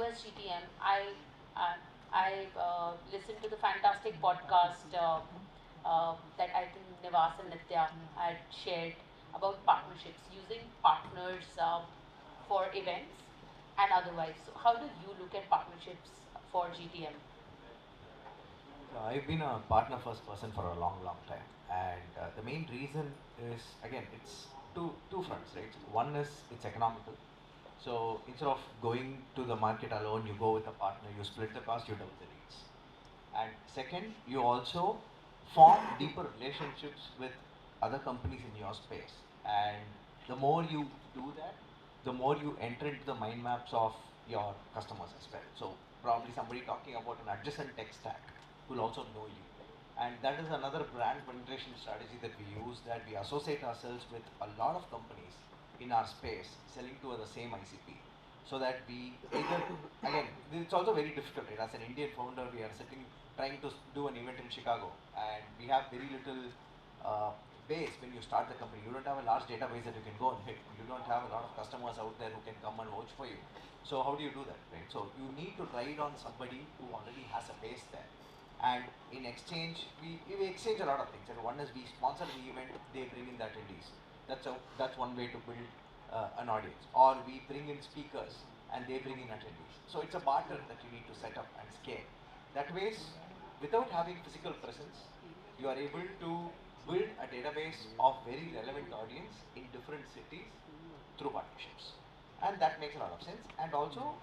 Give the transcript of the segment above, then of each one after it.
you as GTM, I listened to the fantastic podcast that I think Nivas and Nitya had shared about partnerships, using partners for events and otherwise. So how do you look at partnerships for GTM? I've been a partner first person for a long, long time, and the main reason is again it's two fronts, right? One is it's economical. So instead of going to the market alone, you go with a partner, you split the cost, you double the reach. And second, you also form deeper relationships with other companies in your space. And the more you do that, the more you enter into the mind maps of your customers as well. So probably somebody talking about an adjacent tech stack will also know you. And that is another brand penetration strategy that we use, that we associate ourselves with a lot of companies in our space selling to the same ICP, so that we either, again, it's also very difficult, right? As an Indian founder, we are sitting trying to do an event in Chicago, and we have very little uh, base when you start the company. You don't have a large database that you can go and hit. You don't have a lot of customers out there who can come and vouch for you. So how do you do that, right? So you need to ride on somebody who already has a base there. And in exchange, we exchange a lot of things. And one is we sponsor the event, they bring in the attendees. That's one way to build an audience. Or we bring in speakers and they bring in attendees. So it's a barter that you need to set up and scale. That way, without having physical presence, you are able to build a database of very relevant audience in different cities through partnerships. And that makes a lot of sense. And also,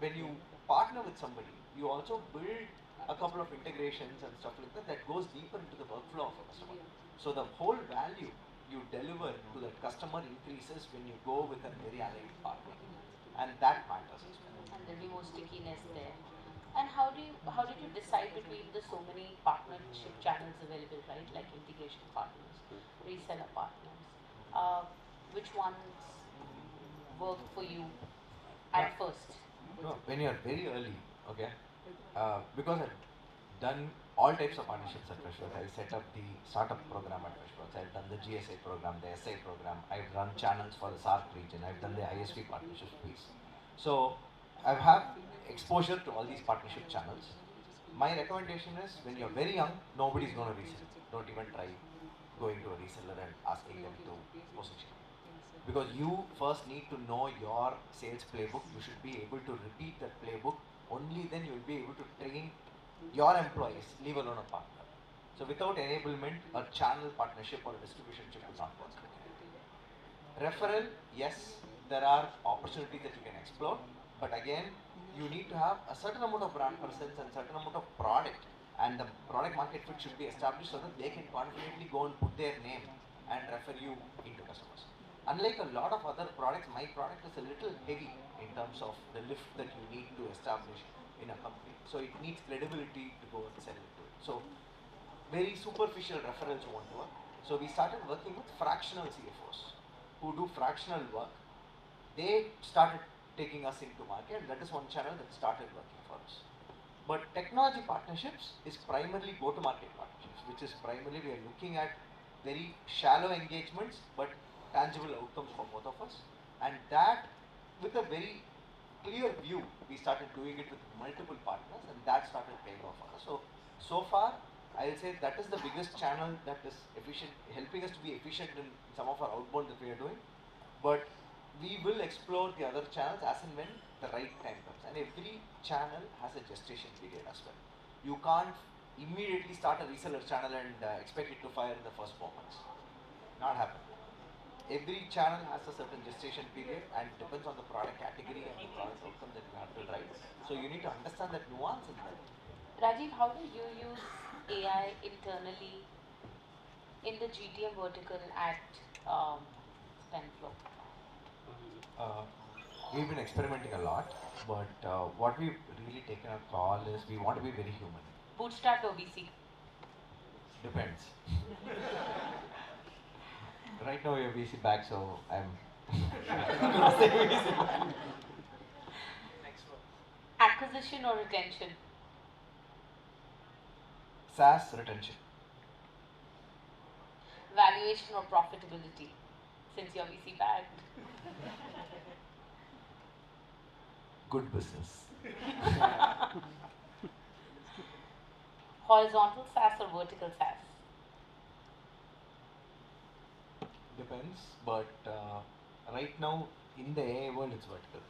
when you partner with somebody, you also build a couple of integrations and stuff like that that goes deeper into the workflow of a customer. So the whole value you deliver to that customer increases when you go with a very aligned partner, and that matters as well. And there'll be more stickiness there. And how did you decide between the so many partnership channels available, right? Like integration partners, reseller partners. Uh, which ones worked for you Yeah. at first? No, when you're very early, okay, because I've done all types of partnerships at Freshworks. I set up the startup program at Freshworks. I've done the GSA program, the SA program. I've run channels for the SARC region. I've done the ISV partnerships piece. So I've had exposure to all these partnership channels. My recommendation is, when you're very young, nobody's going to resell. Don't even try going to a reseller and asking them to position, because you first need to know your sales playbook. You should be able to repeat that playbook. Only then you will be able to train your employees, leave alone a partner. So without enablement, a channel partnership or a distribution chip will not work. Referral, yes, there are opportunities that you can explore, but again, you need to have a certain amount of brand presence and certain amount of product, and the product market fit should be established so that they can confidently go and put their name and refer you into customers. Unlike a lot of other products, my product is a little heavy in terms of the lift that you need to establish in a company. So it needs credibility to go and sell into it. So very superficial referrals won't work. So we started working with fractional CFOs who do fractional work. They started taking us into market, and that is one channel that started working for us. But technology partnerships is primarily go-to-market partnerships, which is primarily we are looking at very shallow engagements but tangible outcomes for both of us. And that, with a very clear view, we started doing it with multiple partners, and that started paying off for us. So far, I'll say that is the biggest channel that is efficient, helping us to be efficient in some of our outbound that we are doing. But we will explore the other channels as and when the right time comes. And every channel has a gestation period as well. You can't immediately start a reseller channel and expect it to fire in the first 4 months. Not happen. Every channel has a certain gestation period and depends on the product category and the product outcome that you have to drive. So you need to understand that nuance in that. Rajiv, how do you use AI internally in the GTM vertical at Spendflo? Uh, we've been experimenting a lot, but what we've really taken a call is we want to be very human. Bootstrap or VC? Depends. Right now we have VC back, so I'm gonna say VC back. Acquisition or retention? SaaS retention. Valuation or profitability? Since you're VC backed. good business. Horizontal SaaS or vertical SaaS? Depends, but right now in the AI world it's vertical.